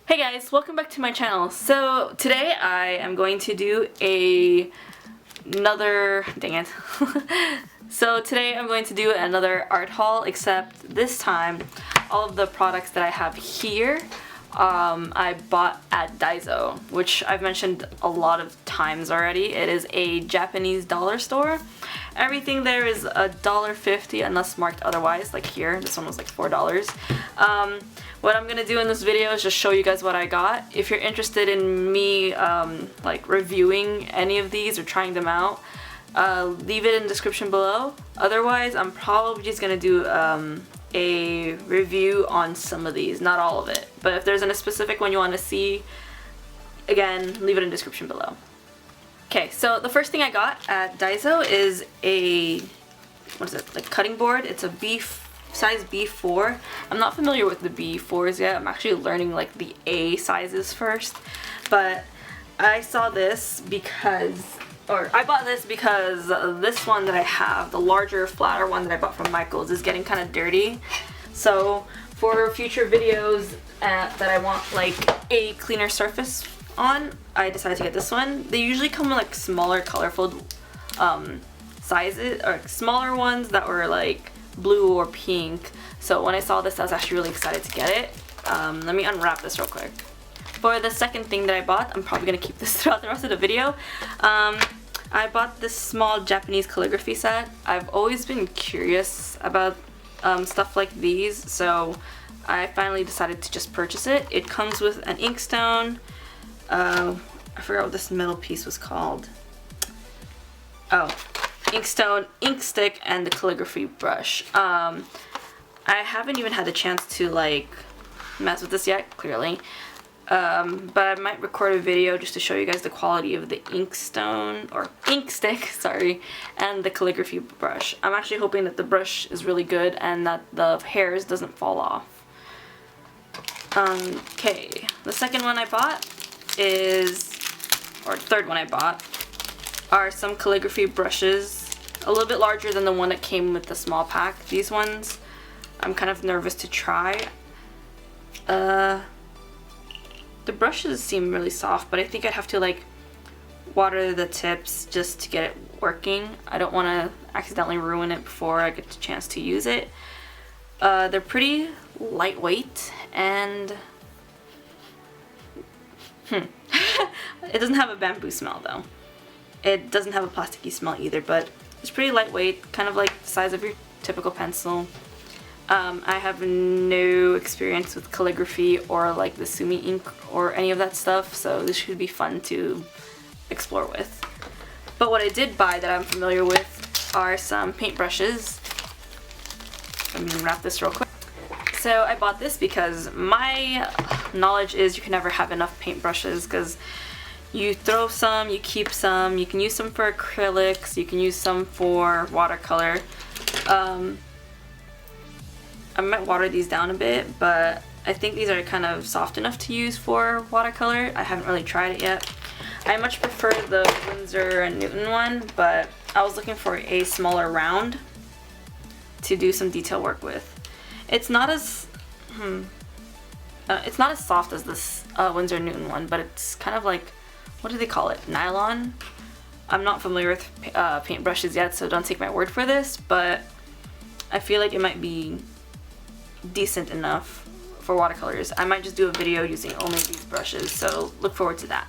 Hey guys, welcome back to my channel. So today I am going to do another, dang it. So today I'm going to do another art haul, except this time all of the products that I have here I bought at Daiso, which I've mentioned a lot of times already. It is a Japanese dollar store. Everything there is $1.50 unless marked otherwise, like here. This one was like $4. What I'm gonna do in this video is just show you guys what I got. If you're interested in me like reviewing any of these or trying them out, leave it in the description below. Otherwise, I'm probably just gonna do a review on some of these, not all of it. But if there's a specific one you want to see, again, leave it in the description below. Okay, so the first thing I got at Daiso is a, what is it, like cutting board. It's a size B4. I'm not familiar with the B4s yet. I'm actually learning like the A sizes first. But I saw this because, or I bought this because this one that I have, the larger, flatter one that I bought from Michael's, is getting kind of dirty. So for future videos that I want like a cleaner surface on, I decided to get this one. They usually come in like smaller, colorful sizes, or smaller ones that were like blue or pink. So when I saw this, I was actually really excited to get it. Let me unwrap this real quick. For the second thing that I bought, I'm probably going to keep this throughout the rest of the video. I bought this small Japanese calligraphy set. I've always been curious about stuff like these, so I finally decided to just purchase it. It comes with an inkstone. I forgot what this metal piece was called. Oh, inkstone, ink stick, and the calligraphy brush. I haven't even had the chance to like mess with this yet, clearly. But I might record a video just to show you guys the quality of the inkstone, or ink stick, sorry, and the calligraphy brush. I'm actually hoping that the brush is really good and that the hairs doesn't fall off. Okay, the second one I bought is, or third one I bought, are some calligraphy brushes, a little bit larger than the one that came with the small pack. These ones I'm kind of nervous to try. The brushes seem really soft, but I think I'd have to like water the tips just to get it working. I don't want to accidentally ruin it before I get the chance to use it. They're pretty lightweight, and it doesn't have a bamboo smell though. It doesn't have a plasticky smell either, but it's pretty lightweight, kind of like the size of your typical pencil. I have no experience with calligraphy or like the sumi ink or any of that stuff, so this should be fun to explore with. But what I did buy that I'm familiar with are some paintbrushes. Let me unwrap this real quick. So I bought this because my knowledge is you can never have enough paintbrushes, because you throw some, you keep some, you can use some for acrylics, you can use some for watercolor. I might water these down a bit, but I think these are kind of soft enough to use for watercolor. I haven't really tried it yet. I much prefer the Winsor & Newton one, but I was looking for a smaller round to do some detail work with. It's not as soft as this Winsor & Newton one, but it's kind of like, what do they call it? Nylon? I'm not familiar with paintbrushes yet, so don't take my word for this, but I feel like it might be decent enough for watercolors. I might just do a video using only these brushes, so look forward to that.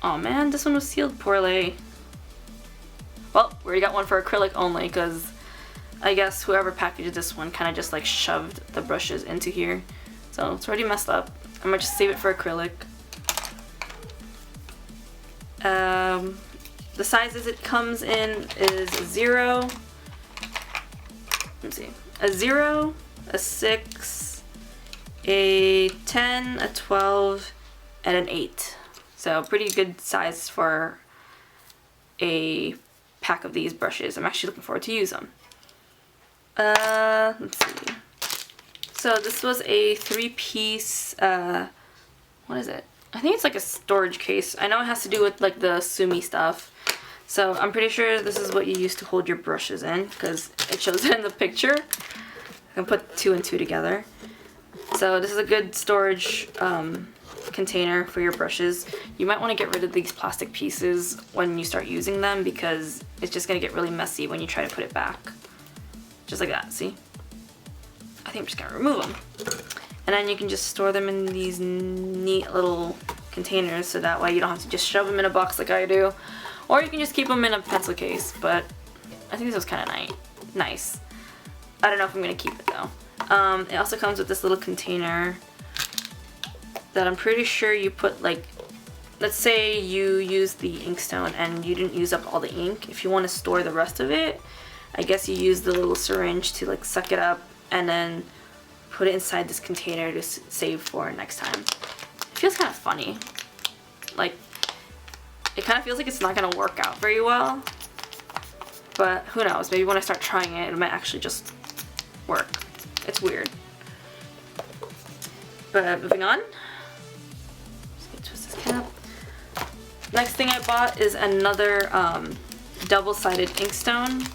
Oh man, this one was sealed poorly. Well, we already got one for acrylic only, because I guess whoever packaged this one kind of just like shoved the brushes into here. So it's already messed up. I might just save it for acrylic. The sizes it comes in is a 0, let's see, a 0, a 6, a 10, a 12, and an 8. So pretty good size for a pack of these brushes. I'm actually looking forward to use them. Let's see. So this was a 3-piece, what is it? I think it's like a storage case. I know it has to do with like the sumi stuff. So I'm pretty sure this is what you use to hold your brushes in, because it shows it in the picture. I can put 2 and 2 together. So this is a good storage container for your brushes. You might want to get rid of these plastic pieces when you start using them because it's just going to get really messy when you try to put it back. Just like that, see? I think I'm just going to remove them. And then you can just store them in these neat little containers so that way you don't have to just shove them in a box like I do. Or you can just keep them in a pencil case, but I think this was kind of nice. I don't know if I'm going to keep it though. It also comes with this little container that I'm pretty sure you put, like, let's say you use the inkstone and you didn't use up all the ink. If you want to store the rest of it, I guess you use the little syringe to like suck it up and then put it inside this container to save for next time. It feels kind of funny. Like, it kind of feels like it's not going to work out very well. But who knows, maybe when I start trying it, it might actually just work. It's weird. But moving on. Twist this cap. Next thing I bought is another double-sided inkstone.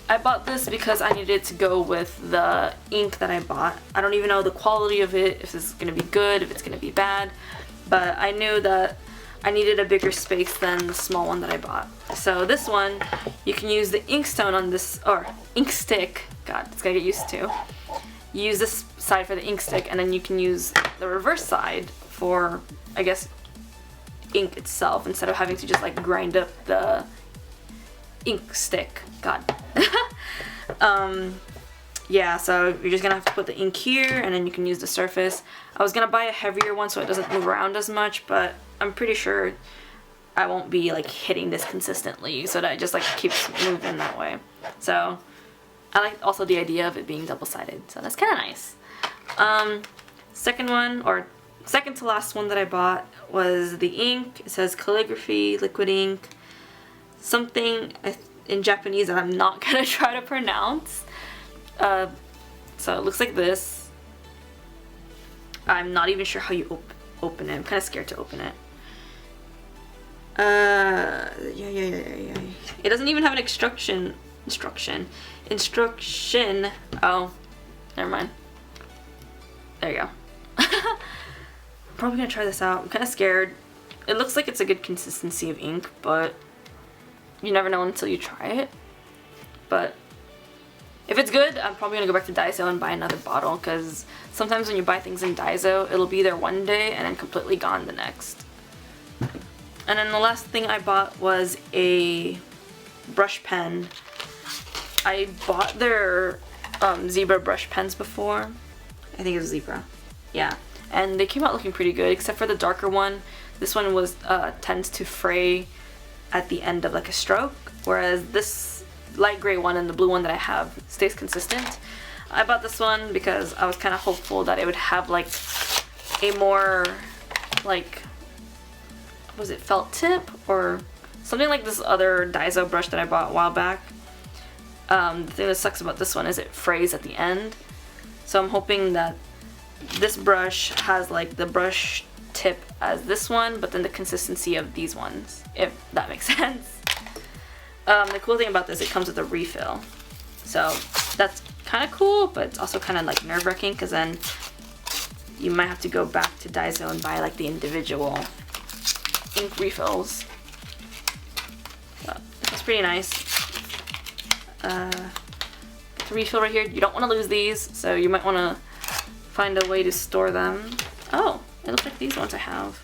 I bought this because I needed to go with the ink that I bought. I don't even know the quality of it, if this is going to be good, if it's going to be bad, but I knew that I needed a bigger space than the small one that I bought. So this one, you can use the inkstone on this, or ink stick, god, it's gonna get used to. You use this side for the ink stick, and then you can use the reverse side for, I guess, ink itself, instead of having to just like grind up the ink stick. God. Yeah, so you're just gonna have to put the ink here, and then you can use the surface. I was gonna buy a heavier one so it doesn't move around as much, but I'm pretty sure I won't be like hitting this consistently, so that it just like keeps moving that way. So I like also the idea of it being double-sided, so that's kind of nice. Second one, or second to last one that I bought was the ink. It says Calligraphy Liquid Ink. Something in Japanese that I'm not gonna try to pronounce. So it looks like this. I'm not even sure how you open it. I'm kind of scared to open it. Yeah. It doesn't even have an instruction. Oh, never mind. There you go. I'm probably gonna try this out. I'm kind of scared. It looks like it's a good consistency of ink, but you never know until you try it. But if it's good, I'm probably gonna go back to Daiso and buy another bottle, because sometimes when you buy things in Daiso, it'll be there one day and then completely gone the next. And then the last thing I bought was a brush pen. I bought their zebra brush pens before. I think it was zebra. Yeah. And they came out looking pretty good, except for the darker one. This one was tends to fray at the end of like a stroke, whereas this light gray one and the blue one that I have stays consistent. I bought this one because I was kind of hopeful that it would have like a more like, was it felt tip or something like this other Daiso brush that I bought a while back. The thing that sucks about this one is it frays at the end, so I'm hoping that this brush has like the brush tip as this one, but then the consistency of these ones, if that makes sense. The cool thing about this, it comes with a refill, so that's kind of cool, but it's also kind of like nerve-wracking, because then you might have to go back to Daiso and buy like the individual ink refills. So it's pretty nice. The refill right here, you don't want to lose these, so you might want to find a way to store them. Oh, it looks like these ones I have.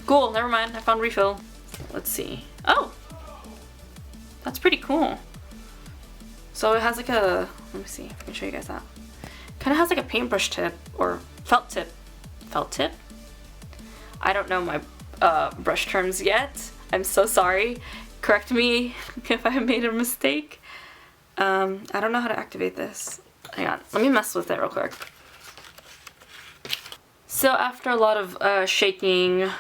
Cool, never mind, I found refill. Let's see. Oh! That's pretty cool. So it has like a, let me see if I can show you guys that. Kind of has like a paintbrush tip, or felt tip. Felt tip? I don't know my brush terms yet. I'm so sorry. Correct me if I made a mistake. I don't know how to activate this. Hang on, let me mess with it real quick. So after a lot of shaking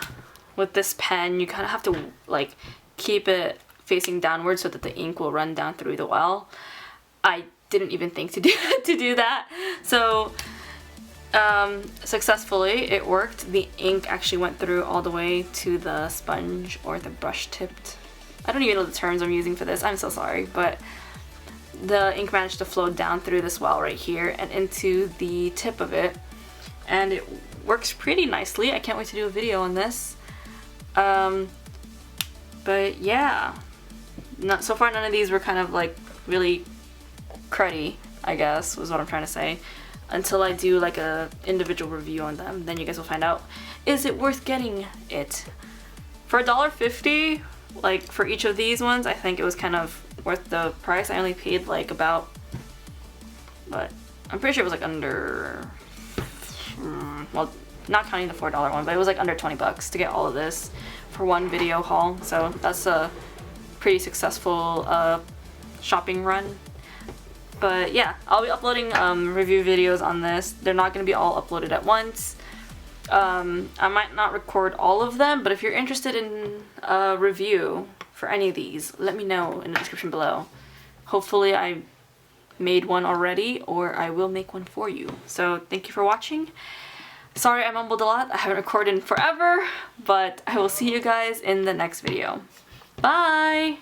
with this pen, you kind of have to like keep it facing downward so that the ink will run down through the well. I didn't even think to do that. So successfully it worked. The ink actually went through all the way to the sponge, or the brush tipped. I don't even know the terms I'm using for this. I'm so sorry, but the ink managed to flow down through this well right here and into the tip of it, and it works pretty nicely. I can't wait to do a video on this. But yeah, so far none of these were kind of like really cruddy, I guess was what I'm trying to say, until I do like a individual review on them. Then you guys will find out, is it worth getting it? For $1.50, like for each of these ones, I think it was kind of worth the price. I only paid like about, but I'm pretty sure it was like under, well, not counting the $4 one, but it was like under 20 bucks to get all of this for one video haul. So that's a pretty successful shopping run. But yeah, I'll be uploading review videos on this. They're not going to be all uploaded at once. I might not record all of them, but if you're interested in a review for any of these, let me know in the description below. Hopefully I made one already, or I will make one for you. So thank you for watching. Sorry I mumbled a lot. I haven't recorded in forever, but I will see you guys in the next video. Bye!